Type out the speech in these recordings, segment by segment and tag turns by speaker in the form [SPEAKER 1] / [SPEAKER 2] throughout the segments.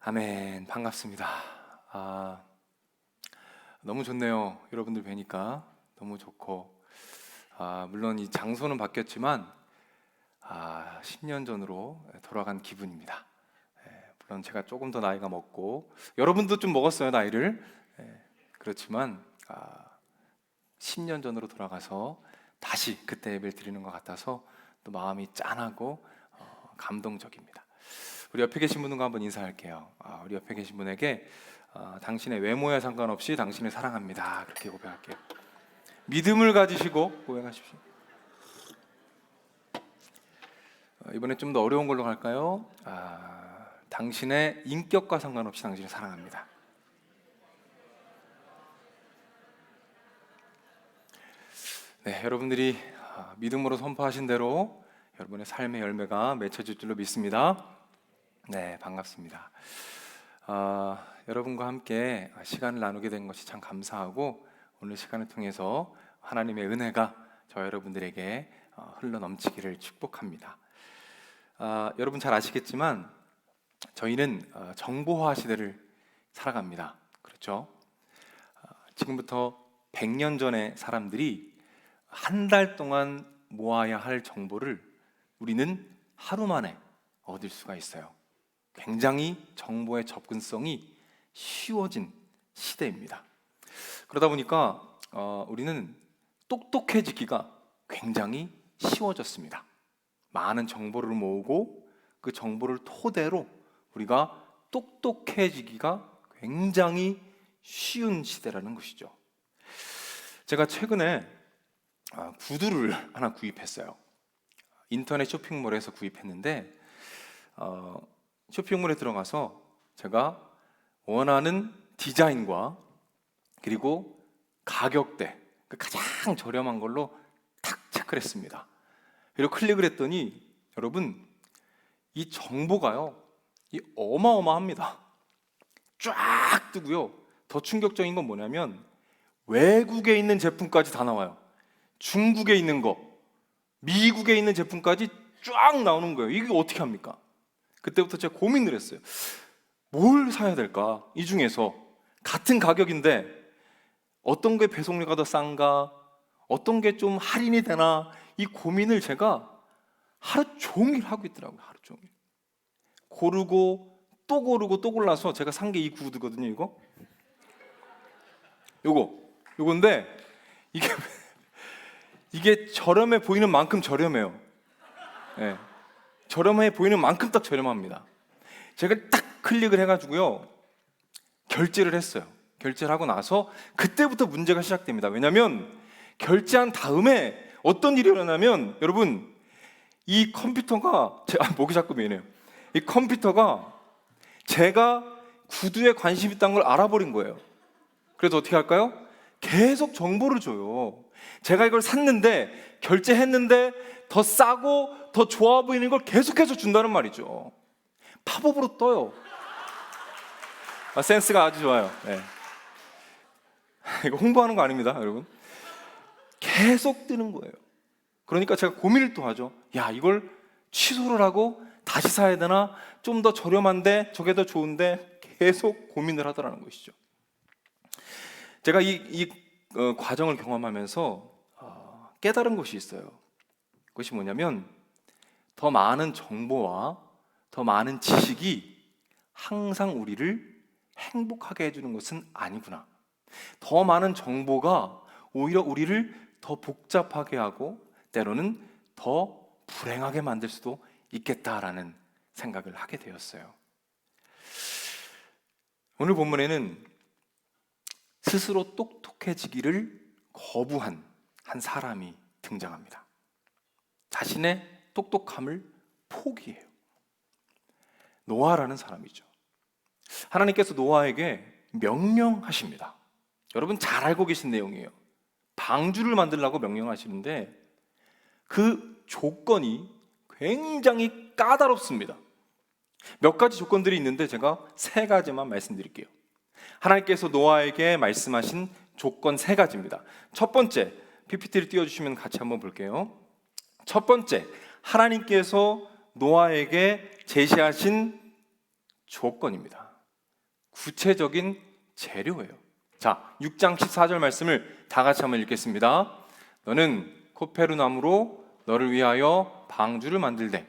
[SPEAKER 1] 아멘. 반갑습니다. 너무 좋네요. 여러분들 뵈니까 너무 좋고, 물론 이 장소는 바뀌었지만 10년 전으로 돌아간 기분입니다. 물론 제가 조금 더 나이가 먹고 여러분도 좀 먹었어요, 나이를. 그렇지만 10년 전으로 돌아가서 다시 그때 예배를 드리는 것 같아서 또 마음이 짠하고 감동적입니다. 우리 옆에 계신 분과 한번 인사할게요. 우리 옆에 계신 분에게 당신의 외모에 상관없이 당신을 사랑합니다, 그렇게 고백할게요. 믿음을 가지시고 고백하십시오. 이번에 좀 더 어려운 걸로 갈까요? 당신의 인격과 상관없이 당신을 사랑합니다. 네, 여러분들이 믿음으로 선포하신 대로 여러분의 삶의 열매가 맺혀질 줄로 믿습니다. 네, 반갑습니다. 여러분과 함께 시간을 나누게 된 것이 참 감사하고, 오늘 시간을 통해서 하나님의 은혜가 저 여러분들에게 흘러 넘치기를 축복합니다. 여러분 잘 아시겠지만 저희는 정보화 시대를 살아갑니다. 그렇죠? 지금부터 100년 전의 사람들이 한 달 동안 모아야 할 정보를 우리는 하루 만에 얻을 수가 있어요. 굉장히 정보의 접근성이 쉬워진 시대입니다. 그러다 보니까 우리는 똑똑해지기가 굉장히 쉬워졌습니다. 많은 정보를 모으고 그 정보를 토대로 우리가 똑똑해지기가 굉장히 쉬운 시대라는 것이죠. 제가 최근에 구두를 하나 구입했어요. 인터넷 쇼핑몰에서 구입했는데 쇼핑몰에 들어가서 제가 원하는 디자인과 그리고 가격대, 그 가장 저렴한 걸로 탁 체크를 했습니다. 그리고 클릭을 했더니 여러분, 이 정보가요, 이 어마어마합니다. 쫙 뜨고요. 더 충격적인 건 뭐냐면 외국에 있는 제품까지 다 나와요. 중국에 있는 거, 미국에 있는 제품까지 쫙 나오는 거예요. 이게 어떻게 합니까? 그때부터 제가 고민을 했어요. 뭘 사야 될까? 이 중에서 같은 가격인데 어떤 게 배송료가 더 싼가? 어떤 게 좀 할인이 되나? 이 고민을 제가 하루 종일 하고 있더라고요. 하루 종일 고르고 또 고르고 또 골라서 제가 산 게 이 구두거든요. 요건데 이게 저렴해 보이는 만큼 저렴해요. 네. 저렴해 보이는 만큼 딱 저렴합니다. 제가 딱 클릭을 해가지고요, 결제를 했어요. 결제를 하고 나서 그때부터 문제가 시작됩니다. 왜냐하면 결제한 다음에 어떤 일이 일어나면, 여러분, 이 컴퓨터가 목이 자꾸 메이네요. 이 컴퓨터가 제가 구두에 관심 있다는 걸 알아버린 거예요. 그래서 어떻게 할까요? 계속 정보를 줘요. 제가 이걸 샀는데, 결제했는데 더 싸고 더 좋아 보이는 걸 계속해서 준다는 말이죠. 팝업으로 떠요. 센스가 아주 좋아요. 네. 이거 홍보하는 거 아닙니다, 여러분. 계속 뜨는 거예요. 그러니까 제가 고민을 또 하죠. 야, 이걸 취소를 하고 다시 사야 되나? 좀 더 저렴한데 저게 더 좋은데, 계속 고민을 하더라는 것이죠. 제가 이 과정을 경험하면서 깨달은 것이 있어요. 그것이 뭐냐면, 더 많은 정보와 더 많은 지식이 항상 우리를 행복하게 해주는 것은 아니구나. 더 많은 정보가 오히려 우리를 더 복잡하게 하고 때로는 더 불행하게 만들 수도 있겠다라는 생각을 하게 되었어요. 오늘 본문에는 스스로 똑똑해지기를 거부한 한 사람이 등장합니다. 자신의 똑똑함을 포기해요. 노아라는 사람이죠. 하나님께서 노아에게 명령하십니다. 여러분 잘 알고 계신 내용이에요. 방주를 만들라고 명령하시는데 그 조건이 굉장히 까다롭습니다. 몇 가지 조건들이 있는데 제가 3가지만 말씀드릴게요. 하나님께서 노아에게 말씀하신 조건 3가지입니다. 첫 번째, PPT를 띄워주시면 같이 한번 볼게요. 첫 번째, 하나님께서 노아에게 제시하신 조건입니다. 구체적인 재료예요. 자, 6장 14절 말씀을 다 같이 한번 읽겠습니다. 너는 코페르나무로 너를 위하여 방주를 만들되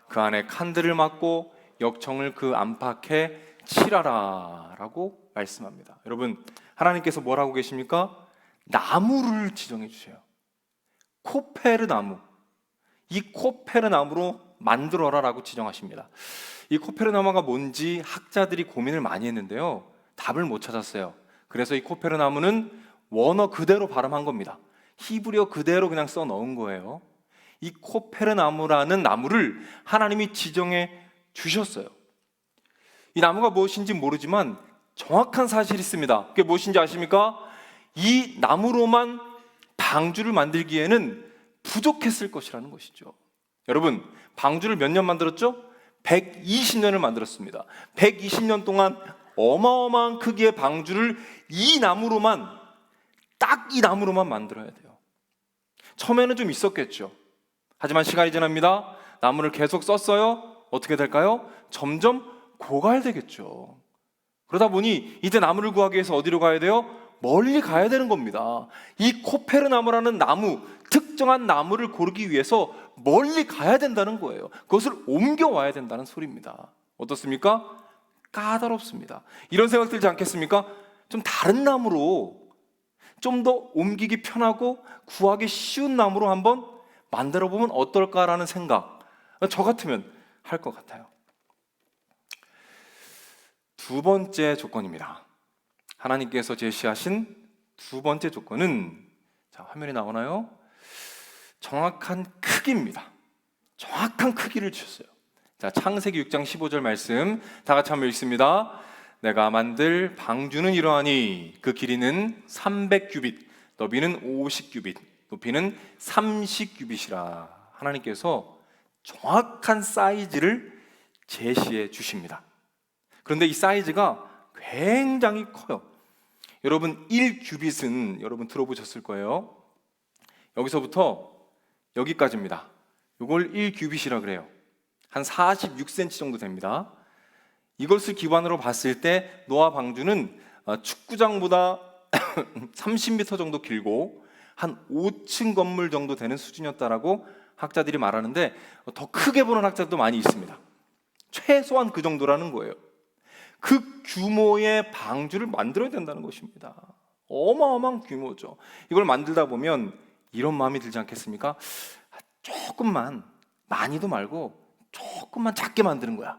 [SPEAKER 1] 그 안에 칸들을 막고 역청을 그 안팎에 칠하라 라고 말씀합니다. 여러분, 하나님께서 뭘 하고 계십니까? 나무를 지정해 주세요. 코페르나무, 이 코페르나무로 만들어라 라고 지정하십니다. 이 코페르나무가 뭔지 학자들이 고민을 많이 했는데요, 답을 못 찾았어요. 그래서 이 코페르나무는 원어 그대로 발음한 겁니다. 히브리어 그대로 그냥 써 넣은 거예요. 이 코페르나무라는 나무를 하나님이 지정해 주셨어요. 이 나무가 무엇인지 모르지만 정확한 사실이 있습니다. 그게 무엇인지 아십니까? 이 나무로만 방주를 만들기에는 부족했을 것이라는 것이죠. 여러분, 방주를 몇 년 만들었죠? 120년을 만들었습니다. 120년 동안 어마어마한 크기의 방주를 이 나무로만, 딱 이 나무로만 만들어야 돼요. 처음에는 좀 있었겠죠. 하지만 시간이 지납니다. 나무를 계속 썼어요. 어떻게 될까요? 점점 고갈되겠죠. 그러다 보니 이제 나무를 구하기 위해서 어디로 가야 돼요? 멀리 가야 되는 겁니다. 이 코페르나무라는 나무, 특정한 나무를 고르기 위해서 멀리 가야 된다는 거예요. 그것을 옮겨와야 된다는 소리입니다. 어떻습니까? 까다롭습니다. 이런 생각 들지 않겠습니까? 좀 다른 나무로, 좀 더 옮기기 편하고 구하기 쉬운 나무로 한번 만들어 보면 어떨까라는 생각, 저 같으면 할 것 같아요. 두 번째 조건입니다. 하나님께서 제시하신 두 번째 조건은, 자, 화면에 나오나요? 정확한 크기입니다. 정확한 크기를 주셨어요. 자, 창세기 6장 15절 말씀 다 같이 한번 읽습니다. 내가 만들 방주는 이러하니 그 길이는 300규빗, 너비는 50규빗, 높이는 30규빗이라. 하나님께서 정확한 사이즈를 제시해 주십니다. 그런데 이 사이즈가 굉장히 커요. 여러분, 1규빗은 여러분 들어보셨을 거예요. 여기서부터 여기까지입니다. 이걸 1규빗이라 그래요. 한 46cm 정도 됩니다. 이것을 기반으로 봤을 때 노아 방주는 축구장보다 30m 정도 길고 한 5층 건물 정도 되는 수준이었다라고 학자들이 말하는데, 더 크게 보는 학자도 많이 있습니다. 최소한 그 정도라는 거예요. 그 규모의 방주를 만들어야 된다는 것입니다. 어마어마한 규모죠. 이걸 만들다 보면 이런 마음이 들지 않겠습니까? 조금만, 많이도 말고 조금만 작게 만드는 거야.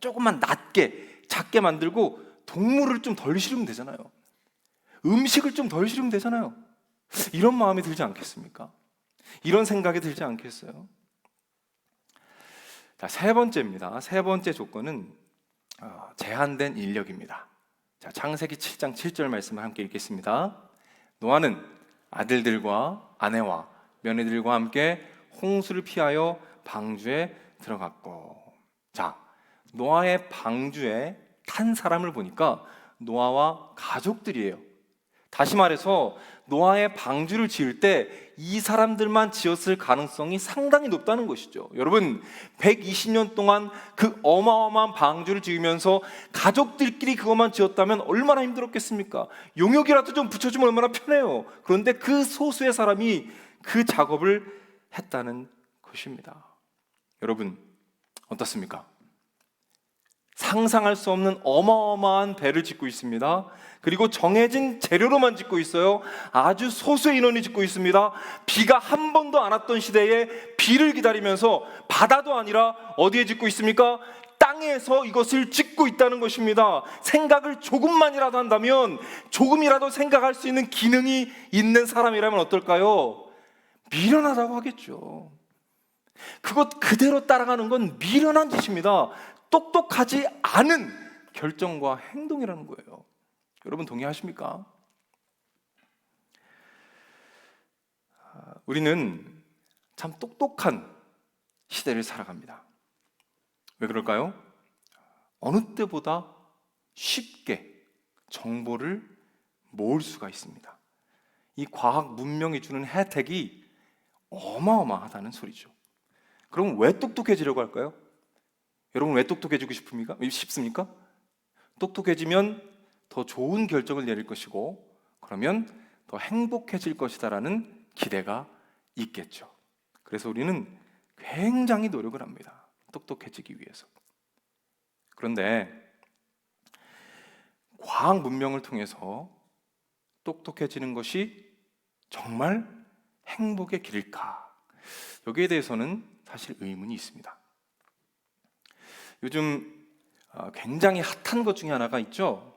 [SPEAKER 1] 조금만 낮게, 작게 만들고 동물을 좀 덜 실으면 되잖아요. 음식을 좀 덜 실으면 되잖아요. 이런 마음이 들지 않겠습니까? 이런 생각이 들지 않겠어요? 자, 세 번째입니다. 세 번째 조건은 제한된 인력입니다. 자, 창세기 7장 7절 말씀을 함께 읽겠습니다. 노아는 아들들과 아내와 며느리들과 함께 홍수를 피하여 방주에 들어갔고. 자, 노아의 방주에 탄 사람을 보니까 노아와 가족들이에요. 다시 말해서 노아의 방주를 지을 때 이 사람들만 지었을 가능성이 상당히 높다는 것이죠. 여러분, 120년 동안 그 어마어마한 방주를 지으면서 가족들끼리 그것만 지었다면 얼마나 힘들었겠습니까? 용역이라도 좀 붙여주면 얼마나 편해요. 그런데 그 소수의 사람이 그 작업을 했다는 것입니다. 여러분, 어떻습니까? 상상할 수 없는 어마어마한 배를 짓고 있습니다. 그리고 정해진 재료로만 짓고 있어요. 아주 소수의 인원이 짓고 있습니다. 비가 한 번도 안 왔던 시대에 비를 기다리면서 바다도 아니라 어디에 짓고 있습니까? 땅에서 이것을 짓고 있다는 것입니다. 생각을 조금만이라도 한다면, 조금이라도 생각할 수 있는 기능이 있는 사람이라면 어떨까요? 미련하다고 하겠죠. 그것 그대로 따라가는 건 미련한 짓입니다. 똑똑하지 않은 결정과 행동이라는 거예요. 여러분, 동의하십니까? 우리는 참 똑똑한 시대를 살아갑니다. 왜 그럴까요? 어느 때보다 쉽게 정보를 모을 수가 있습니다. 이 과학 문명이 주는 혜택이 어마어마하다는 소리죠. 그럼 왜 똑똑해지려고 할까요? 여러분, 왜 똑똑해지고 싶습니까? 똑똑해지면 더 좋은 결정을 내릴 것이고 그러면 더 행복해질 것이다라는 기대가 있겠죠. 그래서 우리는 굉장히 노력을 합니다. 똑똑해지기 위해서. 그런데 과학 문명을 통해서 똑똑해지는 것이 정말 행복의 길일까? 여기에 대해서는 사실 의문이 있습니다. 요즘 굉장히 핫한 것 중에 하나가 있죠.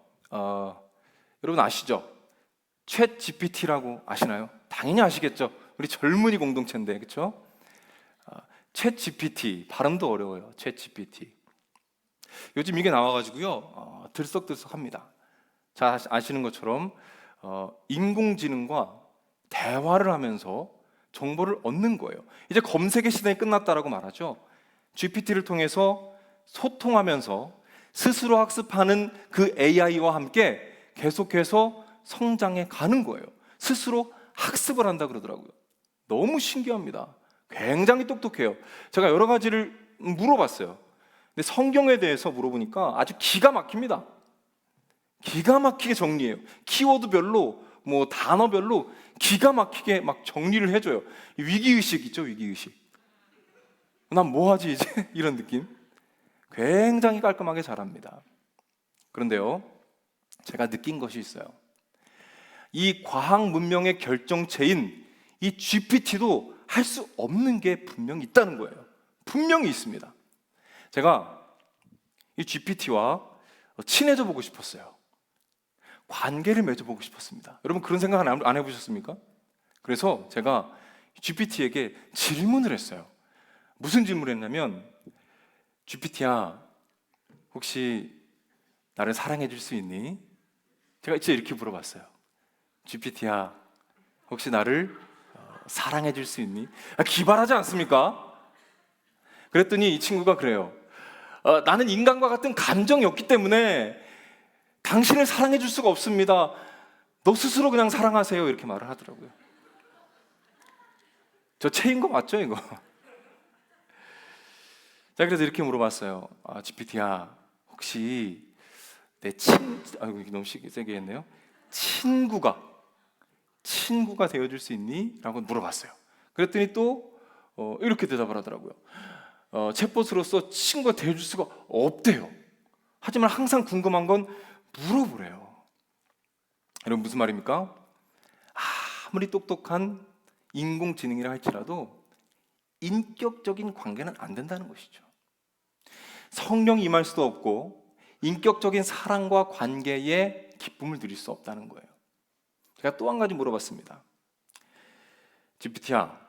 [SPEAKER 1] 여러분 아시죠? 챗 GPT라고 아시나요? 당연히 아시겠죠. 우리 젊은이 공동체인데, 그렇죠? 챗 GPT, 발음도 어려워요. 챗 GPT. 요즘 이게 나와가지고요, 들썩들썩합니다. 잘 아시는 것처럼 인공지능과 대화를 하면서 정보를 얻는 거예요. 이제 검색의 시대가 끝났다라고 말하죠. GPT를 통해서 소통하면서 스스로 학습하는 그 AI와 함께 계속해서 성장해 가는 거예요. 스스로 학습을 한다 그러더라고요. 너무 신기합니다. 굉장히 똑똑해요. 제가 여러 가지를 물어봤어요. 근데 성경에 대해서 물어보니까 아주 기가 막힙니다. 기가 막히게 정리해요. 키워드별로, 뭐 단어별로 기가 막히게 막 정리를 해줘요. 위기의식 있죠, 위기의식. 난 뭐하지 이제? 이런 느낌. 굉장히 깔끔하게 잘합니다. 그런데요, 제가 느낀 것이 있어요. 이 과학 문명의 결정체인 이 GPT도 할 수 없는 게 분명히 있다는 거예요. 분명히 있습니다. 제가 이 GPT와 친해져 보고 싶었어요. 관계를 맺어보고 싶었습니다. 여러분 그런 생각 안 해보셨습니까? 그래서 제가 GPT에게 질문을 했어요. 무슨 질문을 했냐면, GPT야, 혹시 나를 사랑해 줄 수 있니? 제가 진짜 이렇게 물어봤어요. GPT야, 혹시 나를 사랑해 줄 수 있니? 기발하지 않습니까? 그랬더니 이 친구가 그래요. 나는 인간과 같은 감정이 없기 때문에 당신을 사랑해 줄 수가 없습니다. 너 스스로 그냥 사랑하세요. 이렇게 말을 하더라고요. 저 체인 거 맞죠, 이거? 자, 그래서 이렇게 물어봤어요. GPT야, 혹시 내 아이고, 너무 세게 했네요. 친구가 되어줄 수 있니? 라고 물어봤어요. 그랬더니 또 이렇게 대답을 하더라고요. 챗봇으로서 친구가 되어줄 수가 없대요. 하지만 항상 궁금한 건 물어보래요. 여러분 무슨 말입니까? 아무리 똑똑한 인공지능이라 할지라도 인격적인 관계는 안 된다는 것이죠. 성령이 임할 수도 없고 인격적인 사랑과 관계에 기쁨을 누릴 수 없다는 거예요. 제가 또 한 가지 물어봤습니다. GPT야,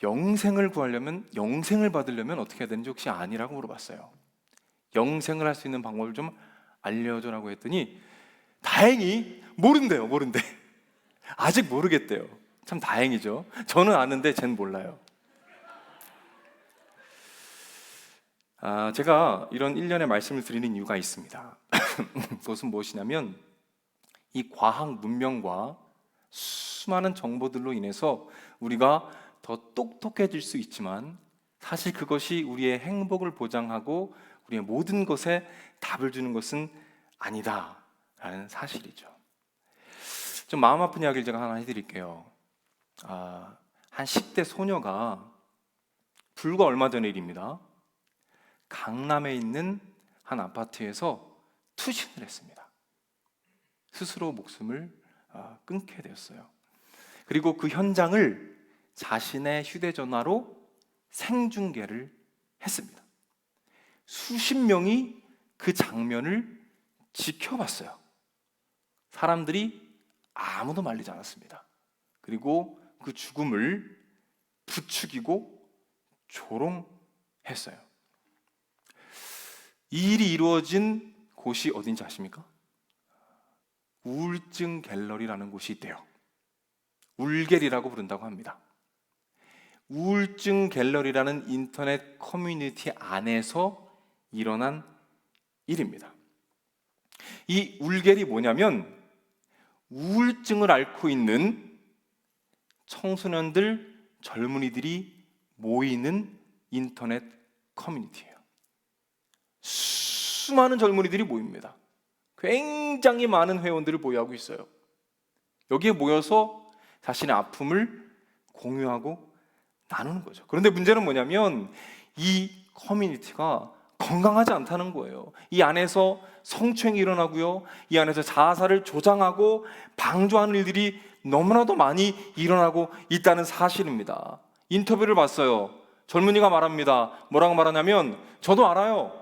[SPEAKER 1] 영생을 받으려면 어떻게 해야 되는지 혹시 아니라고 물어봤어요. 영생을 할 수 있는 방법을 좀 알려줘라고 했더니 다행히 모른대요. 아직 모르겠대요. 참 다행이죠. 저는 아는데 쟨 몰라요. 제가 이런 일련의 말씀을 드리는 이유가 있습니다. 그것은 무엇이냐면 이 과학 문명과 수많은 정보들로 인해서 우리가 더 똑똑해질 수 있지만 사실 그것이 우리의 행복을 보장하고 우리의 모든 것에 답을 주는 것은 아니다라는 사실이죠. 좀 마음 아픈 이야기를 제가 하나 해드릴게요. 한 10대 소녀가 불과 얼마 전의 일입니다. 강남에 있는 한 아파트에서 투신을 했습니다. 스스로 목숨을 끊게 되었어요. 그리고 그 현장을 자신의 휴대전화로 생중계를 했습니다. 수십 명이 그 장면을 지켜봤어요. 사람들이 아무도 말리지 않았습니다. 그리고 그 죽음을 부추기고 조롱했어요. 이 일이 이루어진 곳이 어딘지 아십니까? 우울증 갤러리라는 곳이 있대요. 울갤이라고 부른다고 합니다. 우울증 갤러리라는 인터넷 커뮤니티 안에서 일어난 일입니다. 이 울갤이 뭐냐면 우울증을 앓고 있는 청소년들, 젊은이들이 모이는 인터넷 커뮤니티예요. 수많은 젊은이들이 모입니다. 굉장히 많은 회원들을 보유하고 있어요. 여기에 모여서 자신의 아픔을 공유하고 나누는 거죠. 그런데 문제는 뭐냐면 이 커뮤니티가 건강하지 않다는 거예요. 이 안에서 성추행이 일어나고요, 이 안에서 자살을 조장하고 방조하는 일들이 너무나도 많이 일어나고 있다는 사실입니다. 인터뷰를 봤어요. 젊은이가 말합니다. 뭐라고 말하냐면, 저도 알아요.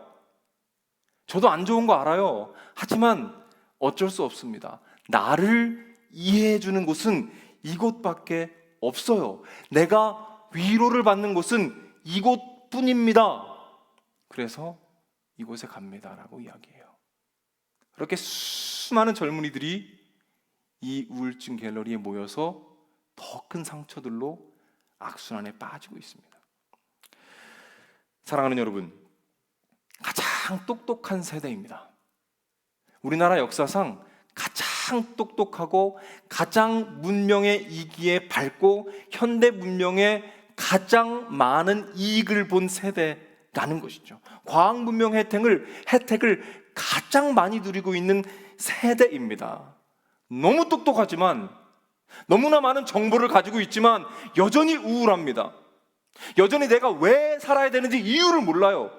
[SPEAKER 1] 저도 안 좋은 거 알아요. 하지만 어쩔 수 없습니다. 나를 이해해 주는 곳은 이곳밖에 없어요. 내가 위로를 받는 곳은 이곳뿐입니다. 그래서 이곳에 갑니다라고 이야기해요. 그렇게 수많은 젊은이들이 이 우울증 갤러리에 모여서 더 큰 상처들로 악순환에 빠지고 있습니다. 사랑하는 여러분, 가장 똑똑한 세대입니다. 우리나라 역사상 가장 똑똑하고 가장 문명의 이기에 밝고 현대 문명에 가장 많은 이익을 본 세대라는 것이죠. 과학 문명 혜택을 가장 많이 누리고 있는 세대입니다. 너무 똑똑하지만, 너무나 많은 정보를 가지고 있지만 여전히 우울합니다. 여전히 내가 왜 살아야 되는지 이유를 몰라요.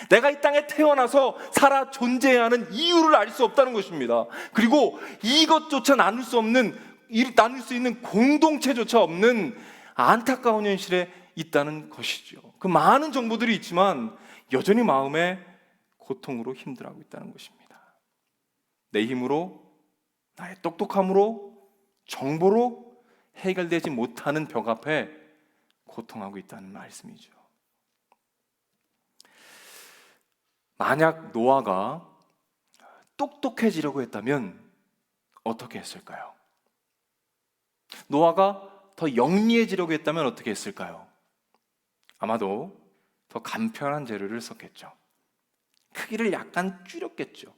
[SPEAKER 1] 내가 이 땅에 태어나서 살아 존재해야 하는 이유를 알 수 없다는 것입니다. 그리고 이것조차 나눌 수 있는 공동체조차 없는 안타까운 현실에 있다는 것이죠. 그 많은 정보들이 있지만 여전히 마음에 고통으로 힘들어하고 있다는 것입니다. 내 힘으로, 나의 똑똑함으로, 정보로 해결되지 못하는 벽 앞에 고통하고 있다는 말씀이죠. 만약 노아가 똑똑해지려고 했다면 어떻게 했을까요? 노아가 더 영리해지려고 했다면 어떻게 했을까요? 아마도 더 간편한 재료를 썼겠죠. 크기를 약간 줄였겠죠.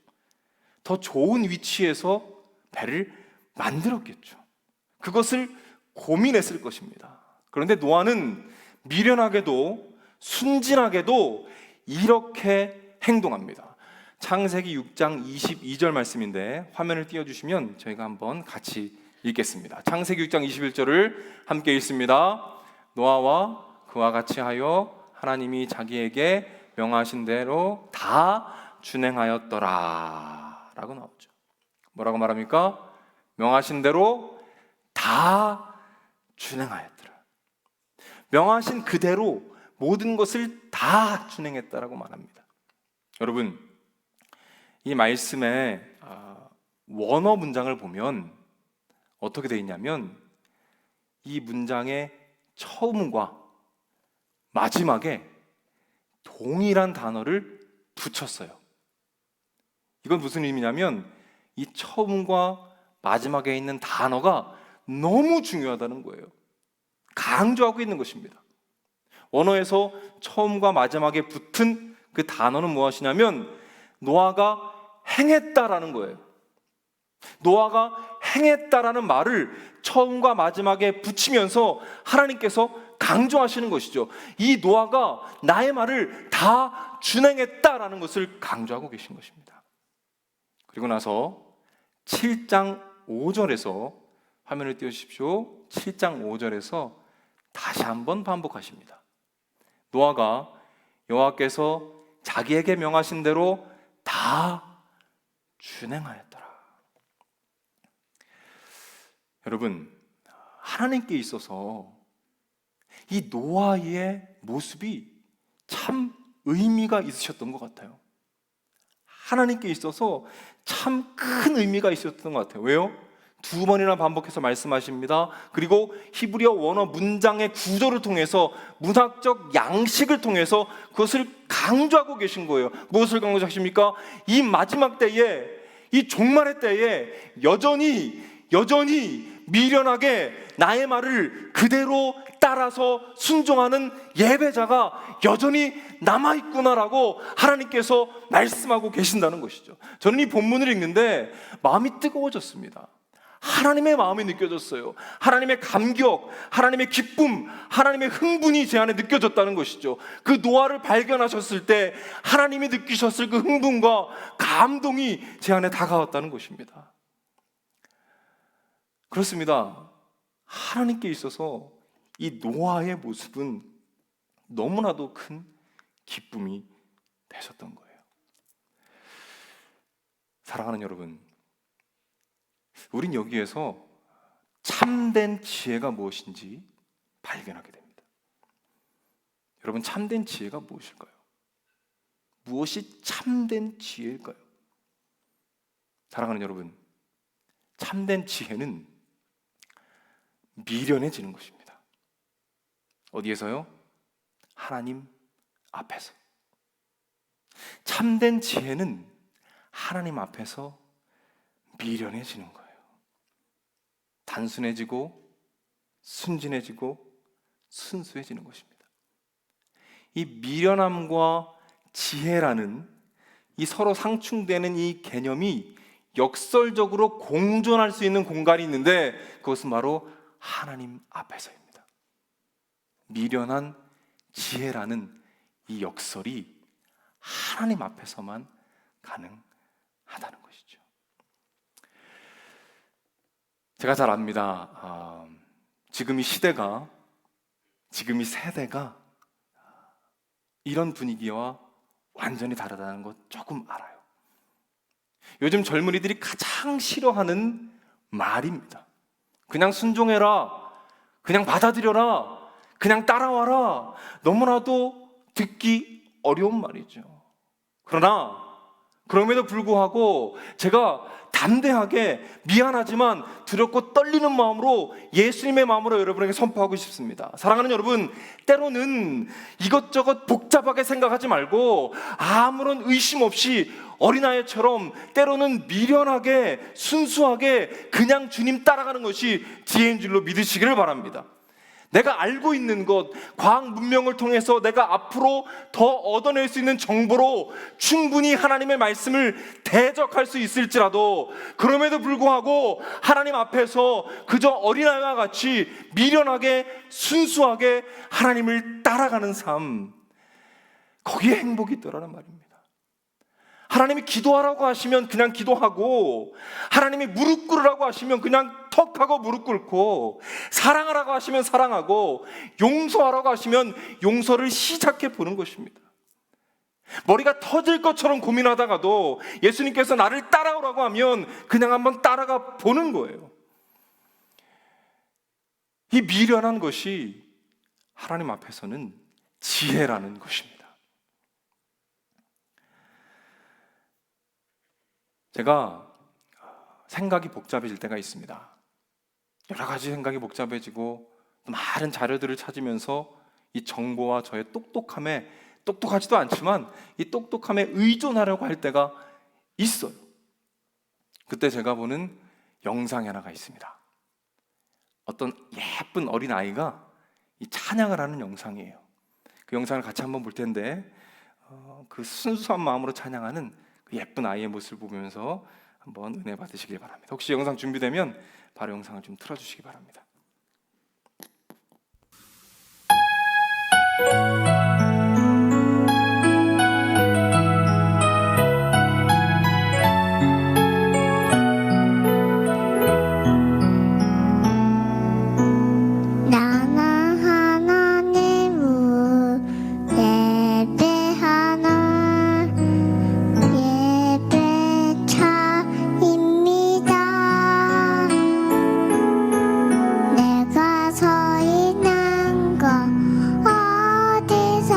[SPEAKER 1] 더 좋은 위치에서 배를 만들었겠죠. 그것을 고민했을 것입니다. 그런데 노아는 미련하게도 순진하게도 이렇게 행동합니다. 창세기 6장 22절 말씀인데 화면을 띄워주시면 저희가 한번 같이 읽겠습니다. 창세기 6장 21절을 함께 읽습니다. 노아와 그와 같이 하여 하나님이 자기에게 명하신 대로 다 준행하였더라 라고 나오죠. 뭐라고 말합니까? 명하신 대로 다 준행하였더라. 명하신 그대로 모든 것을 다 준행했다라고 말합니다. 여러분, 이 말씀의 원어 문장을 보면 어떻게 되어 있냐면 이 문장의 처음과 마지막에 동일한 단어를 붙였어요. 이건 무슨 의미냐면 이 처음과 마지막에 있는 단어가 너무 중요하다는 거예요. 강조하고 있는 것입니다. 원어에서 처음과 마지막에 붙은 그 단어는 무엇이냐면 노아가 행했다라는 거예요. 노아가 행했다라는 말을 처음과 마지막에 붙이면서 하나님께서 강조하시는 것이죠. 이 노아가 나의 말을 다 준행했다라는 것을 강조하고 계신 것입니다. 그리고 나서 7장 5절에서 화면을 띄워주십시오. 7장 5절에서 다시 한번 반복하십니다. 노아가 여호와께서 자기에게 명하신 대로 다 준행하였더라. 여러분, 하나님께 있어서 이 노아의 모습이 참 의미가 있으셨던 것 같아요. 하나님께 있어서 참 큰 의미가 있었던 것 같아요. 왜요? 2번이나 반복해서 말씀하십니다. 그리고 히브리어 원어 문장의 구조를 통해서 문학적 양식을 통해서 그것을 강조하고 계신 거예요. 무엇을 강조하십니까? 이 마지막 때에, 이 종말의 때에 여전히 미련하게 나의 말을 그대로 따라서 순종하는 예배자가 여전히 남아있구나라고 하나님께서 말씀하고 계신다는 것이죠. 저는 이 본문을 읽는데 마음이 뜨거워졌습니다. 하나님의 마음이 느껴졌어요. 하나님의 감격, 하나님의 기쁨, 하나님의 흥분이 제 안에 느껴졌다는 것이죠. 그 노아를 발견하셨을 때 하나님이 느끼셨을 그 흥분과 감동이 제 안에 다가왔다는 것입니다. 그렇습니다. 하나님께 있어서 이 노아의 모습은 너무나도 큰 기쁨이 되셨던 거예요. 사랑하는 여러분, 우린 여기에서 참된 지혜가 무엇인지 발견하게 됩니다. 여러분, 참된 지혜가 무엇일까요? 무엇이 참된 지혜일까요? 사랑하는 여러분, 참된 지혜는 미련해지는 것입니다. 어디에서요? 하나님 앞에서. 참된 지혜는 하나님 앞에서 미련해지는 거예요. 단순해지고 순진해지고 순수해지는 것입니다. 이 미련함과 지혜라는 이 서로 상충되는 이 개념이 역설적으로 공존할 수 있는 공간이 있는데 그것은 바로 하나님 앞에서입니다. 미련한 지혜라는 이 역설이 하나님 앞에서만 가능하다는 것이죠. 제가 잘 압니다. 지금 이 시대가, 지금 이 세대가 이런 분위기와 완전히 다르다는 것 조금 알아요. 요즘 젊은이들이 가장 싫어하는 말입니다. 그냥 순종해라, 그냥 받아들여라, 그냥 따라와라. 너무나도 듣기 어려운 말이죠. 그러나 그럼에도 불구하고 제가 담대하게 미안하지만 두렵고 떨리는 마음으로 예수님의 마음으로 여러분에게 선포하고 싶습니다. 사랑하는 여러분, 때로는 이것저것 복잡하게 생각하지 말고 아무런 의심 없이 어린아이처럼 때로는 미련하게 순수하게 그냥 주님 따라가는 것이 지혜인 줄로 믿으시기를 바랍니다. 내가 알고 있는 것, 과학 문명을 통해서 내가 앞으로 더 얻어낼 수 있는 정보로 충분히 하나님의 말씀을 대적할 수 있을지라도 그럼에도 불구하고 하나님 앞에서 그저 어린아이와 같이 미련하게 순수하게 하나님을 따라가는 삶, 거기에 행복이 있더라는 말입니다. 하나님이 기도하라고 하시면 그냥 기도하고, 하나님이 무릎 꿇으라고 하시면 그냥 턱하고 무릎 꿇고, 사랑하라고 하시면 사랑하고, 용서하라고 하시면 용서를 시작해 보는 것입니다. 머리가 터질 것처럼 고민하다가도 예수님께서 나를 따라오라고 하면 그냥 한번 따라가 보는 거예요. 이 미련한 것이 하나님 앞에서는 지혜라는 것입니다. 제가 생각이 복잡해질 때가 있습니다. 여러 가지 생각이 복잡해지고 많은 자료들을 찾으면서 이 정보와 저의 똑똑함에, 똑똑하지도 않지만 이 똑똑함에 의존하려고 할 때가 있어요. 그때 제가 보는 영상이 하나가 있습니다. 어떤 예쁜 어린아이가 이 찬양을 하는 영상이에요. 그 영상을 같이 한번 볼 텐데 그 순수한 마음으로 찬양하는 그 예쁜 아이의 모습을 보면서 한번 은혜 받으시길 바랍니다. 혹시 영상 준비되면 바로 영상을 좀 틀어주시기 바랍니다.
[SPEAKER 2] 내가 서 있는 곳 어디서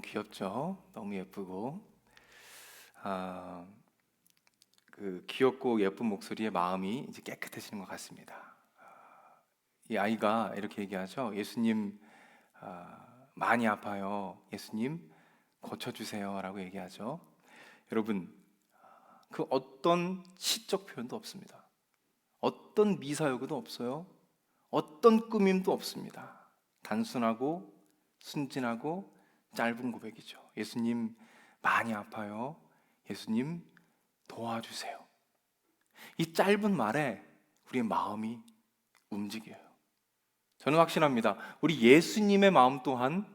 [SPEAKER 1] 귀엽죠? 너무 예쁘고 그 귀엽고 예쁜 목소리에 마음이 이제 깨끗해지는 것 같습니다. 이 아이가 이렇게 얘기하죠. 예수님 많이 아파요. 예수님 고쳐주세요 라고 얘기하죠. 여러분, 그 어떤 시적 표현도 없습니다. 어떤 미사여구도 없어요. 어떤 꾸밈도 없습니다. 단순하고 순진하고 짧은 고백이죠. 예수님 많이 아파요. 예수님 도와주세요. 이 짧은 말에 우리의 마음이 움직여요. 저는 확신합니다. 우리 예수님의 마음 또한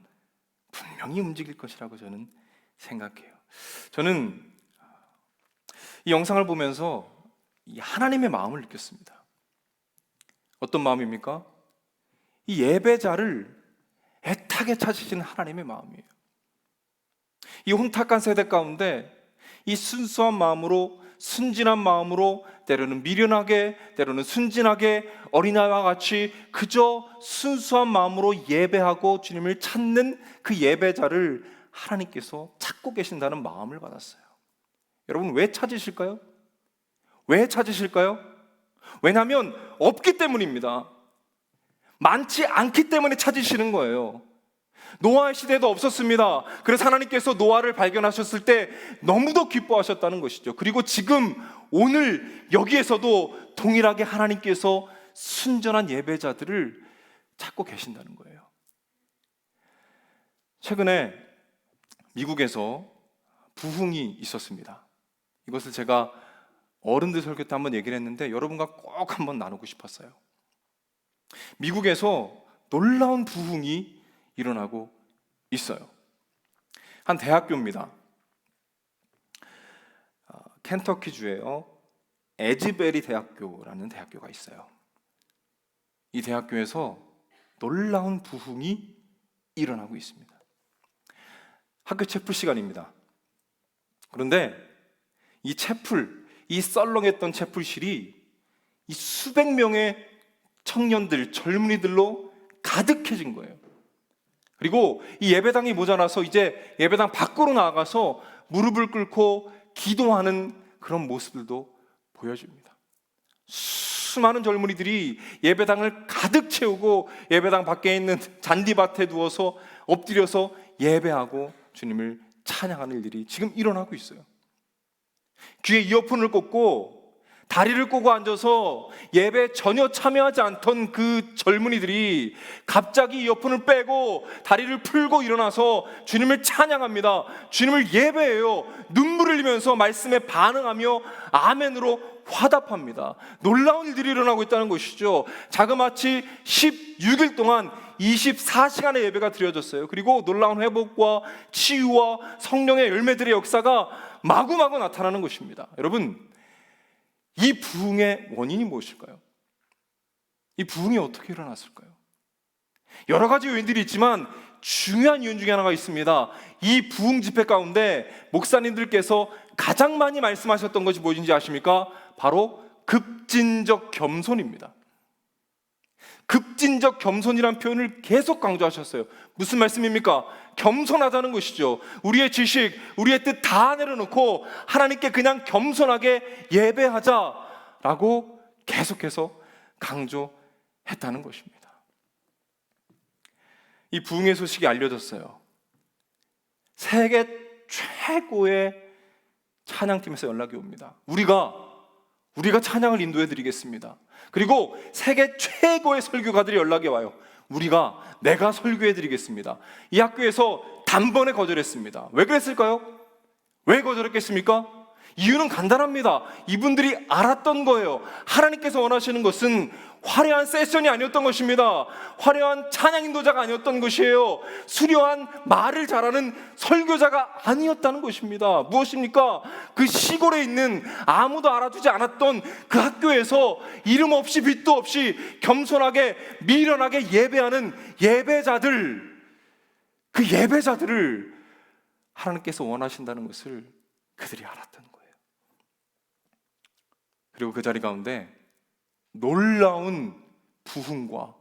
[SPEAKER 1] 분명히 움직일 것이라고 저는 생각해요. 저는 이 영상을 보면서 이 하나님의 마음을 느꼈습니다. 어떤 마음입니까? 이 예배자를 애타게 찾으시는 하나님의 마음이에요. 이 혼탁한 세대 가운데 이 순수한 마음으로, 순진한 마음으로, 때로는 미련하게, 때로는 순진하게, 어린아이와 같이 그저 순수한 마음으로 예배하고 주님을 찾는 그 예배자를 하나님께서 찾고 계신다는 마음을 받았어요. 여러분, 왜 찾으실까요? 왜 찾으실까요? 왜냐하면 없기 때문입니다. 많지 않기 때문에 찾으시는 거예요. 노아의 시대도 없었습니다. 그래서 하나님께서 노아를 발견하셨을 때 너무도 기뻐하셨다는 것이죠. 그리고 지금 오늘 여기에서도 동일하게 하나님께서 순전한 예배자들을 찾고 계신다는 거예요. 최근에 미국에서 부흥이 있었습니다. 이것을 제가 어른들 설교 때 한번 얘기를 했는데 여러분과 꼭 한번 나누고 싶었어요. 미국에서 놀라운 부흥이 일어나고 있어요. 한 대학교입니다. 켄터키주에요. 에즈베리 대학교라는 대학교가 있어요. 이 대학교에서 놀라운 부흥이 일어나고 있습니다. 학교 채플 시간입니다. 그런데 이 채플, 이 썰렁했던 채플실이 이 수백 명의 청년들, 젊은이들로 가득해진 거예요. 그리고 이 예배당이 모자라서 이제 예배당 밖으로 나가서 무릎을 꿇고 기도하는 그런 모습들도 보여줍니다. 수많은 젊은이들이 예배당을 가득 채우고 예배당 밖에 있는 잔디밭에 누워서 엎드려서 예배하고 주님을 찬양하는 일들이 지금 일어나고 있어요. 귀에 이어폰을 꽂고 다리를 꼬고 앉아서 예배에 전혀 참여하지 않던 그 젊은이들이 갑자기 이어폰을 빼고 다리를 풀고 일어나서 주님을 찬양합니다. 주님을 예배해요. 눈물을 흘리면서 말씀에 반응하며 아멘으로 화답합니다. 놀라운 일들이 일어나고 있다는 것이죠. 자그마치 16일 동안 24시간의 예배가 드려졌어요. 그리고 놀라운 회복과 치유와 성령의 열매들의 역사가 마구마구 나타나는 것입니다. 여러분, 이 부흥의 원인이 무엇일까요? 이 부흥이 어떻게 일어났을까요? 여러 가지 요인들이 있지만 중요한 요인 중에 하나가 있습니다. 이 부흥 집회 가운데 목사님들께서 가장 많이 말씀하셨던 것이 무엇인지 아십니까? 바로 급진적 겸손입니다. 급진적 겸손이라는 표현을 계속 강조하셨어요. 무슨 말씀입니까? 겸손하다는 것이죠. 우리의 지식, 우리의 뜻 다 내려놓고 하나님께 그냥 겸손하게 예배하자라고 계속해서 강조했다는 것입니다. 이 부흥의 소식이 알려졌어요. 세계 최고의 찬양팀에서 연락이 옵니다. 우리가 찬양을 인도해 드리겠습니다. 그리고 세계 최고의 설교가들이 연락이 와요. 내가 설교해 드리겠습니다. 이 학교에서 단번에 거절했습니다. 왜 그랬을까요? 왜 거절했겠습니까? 이유는 간단합니다. 이분들이 알았던 거예요. 하나님께서 원하시는 것은 화려한 세션이 아니었던 것입니다. 화려한 찬양 인도자가 아니었던 것이에요. 수려한 말을 잘하는 설교자가 아니었다는 것입니다. 무엇입니까? 그 시골에 있는 아무도 알아주지 않았던 그 학교에서 이름 없이 빛도 없이 겸손하게 미련하게 예배하는 예배자들, 그 예배자들을 하나님께서 원하신다는 것을 그들이 알았던 거예요. 그리고 그 자리 가운데 놀라운 부흥과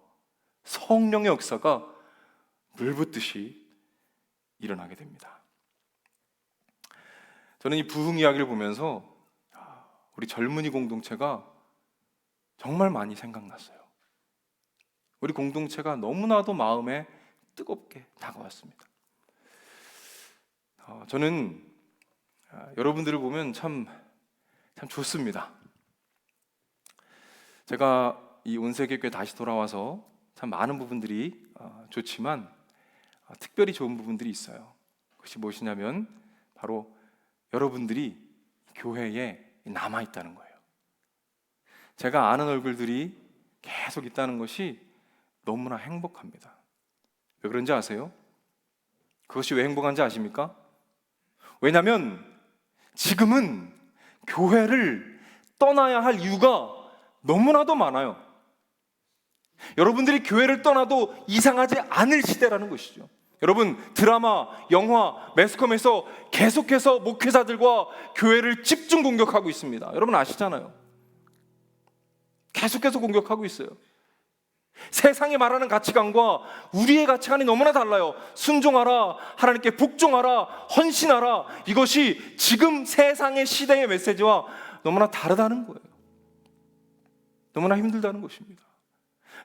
[SPEAKER 1] 성령의 역사가 물붓듯이 일어나게 됩니다. 저는 이 부흥 이야기를 보면서 우리 젊은이 공동체가 정말 많이 생각났어요. 우리 공동체가 너무나도 마음에 뜨겁게 다가왔습니다. 저는 여러분들을 보면 참 좋습니다. 제가 이 온세계교회 다시 돌아와서 참 많은 부분들이 좋지만 특별히 좋은 부분들이 있어요. 그것이 무엇이냐면 바로 여러분들이 교회에 남아있다는 거예요. 제가 아는 얼굴들이 계속 있다는 것이 너무나 행복합니다. 왜 그런지 아세요? 그것이 왜 행복한지 아십니까? 왜냐하면 지금은 교회를 떠나야 할 이유가 너무나도 많아요. 여러분들이 교회를 떠나도 이상하지 않을 시대라는 것이죠. 여러분, 드라마, 영화, 매스컴에서 계속해서 목회자들과 교회를 집중 공격하고 있습니다. 여러분 아시잖아요. 계속해서 공격하고 있어요. 세상이 말하는 가치관과 우리의 가치관이 너무나 달라요. 순종하라, 하나님께 복종하라, 헌신하라. 이것이 지금 세상의 시대의 메시지와 너무나 다르다는 거예요. 너무나 힘들다는 것입니다.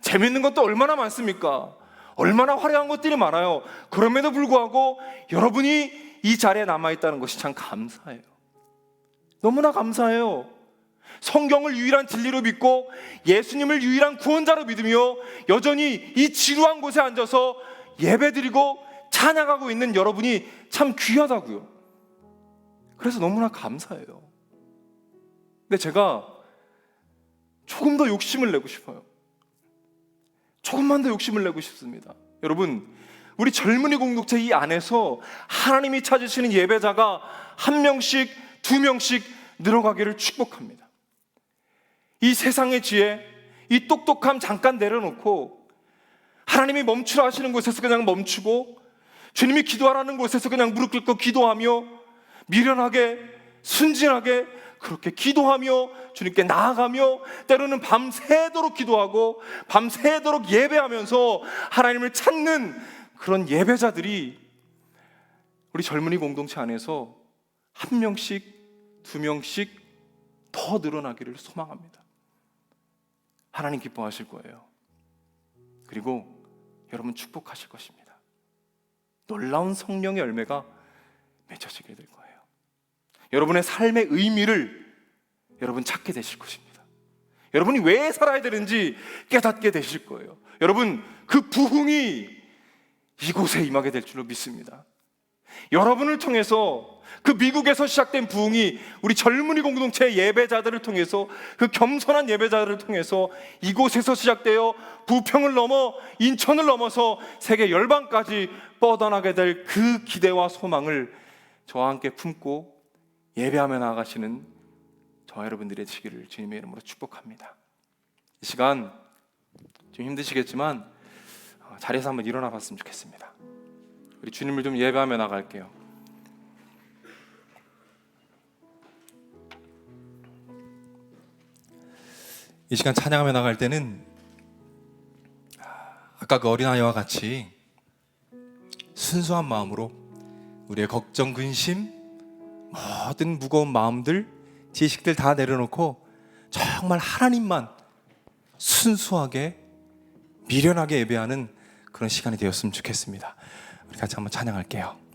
[SPEAKER 1] 재밌는 것도 얼마나 많습니까? 얼마나 화려한 것들이 많아요. 그럼에도 불구하고 여러분이 이 자리에 남아있다는 것이 참 감사해요. 너무나 감사해요. 성경을 유일한 진리로 믿고 예수님을 유일한 구원자로 믿으며 여전히 이 지루한 곳에 앉아서 예배드리고 찬양하고 있는 여러분이 참 귀하다고요. 그래서 너무나 감사해요. 근데 제가 조금 더 욕심을 내고 싶어요. 조금만 더 욕심을 내고 싶습니다. 여러분, 우리 젊은이 공동체 이 안에서 하나님이 찾으시는 예배자가 1명씩 2명씩 늘어가기를 축복합니다. 이 세상의 지혜, 이 똑똑함 잠깐 내려놓고 하나님이 멈추라 하시는 곳에서 그냥 멈추고 주님이 기도하라는 곳에서 그냥 무릎 꿇고 기도하며 미련하게 순진하게 그렇게 기도하며 주님께 나아가며 때로는 밤새도록 기도하고 밤새도록 예배하면서 하나님을 찾는 그런 예배자들이 우리 젊은이 공동체 안에서 1명씩 2명씩 더 늘어나기를 소망합니다. 하나님 기뻐하실 거예요. 그리고 여러분 축복하실 것입니다. 놀라운 성령의 열매가 맺혀지게 될 거예요. 여러분의 삶의 의미를 여러분 찾게 되실 것입니다. 여러분이 왜 살아야 되는지 깨닫게 되실 거예요. 여러분, 그 부흥이 이곳에 임하게 될 줄로 믿습니다. 여러분을 통해서 그 미국에서 시작된 부흥이 우리 젊은이 공동체 예배자들을 통해서 그 겸손한 예배자들을 통해서 이곳에서 시작되어 부평을 넘어 인천을 넘어서 세계 열방까지 뻗어나게 될 그 기대와 소망을 저와 함께 품고 예배하며 나아가시는 저와 여러분들의 되시기를 주님의 이름으로 축복합니다. 이 시간 좀 힘드시겠지만 자리에서 한번 일어나 봤으면 좋겠습니다. 우리 주님을 좀 예배하며 나갈게요. 이 시간 찬양하며 나갈 때는 아까 그 어린아이와 같이 순수한 마음으로 우리의 걱정, 근심, 모든 무거운 마음들, 지식들 다 내려놓고 정말 하나님만 순수하게 미련하게 예배하는 그런 시간이 되었으면 좋겠습니다. 우리 같이 한번 찬양할게요.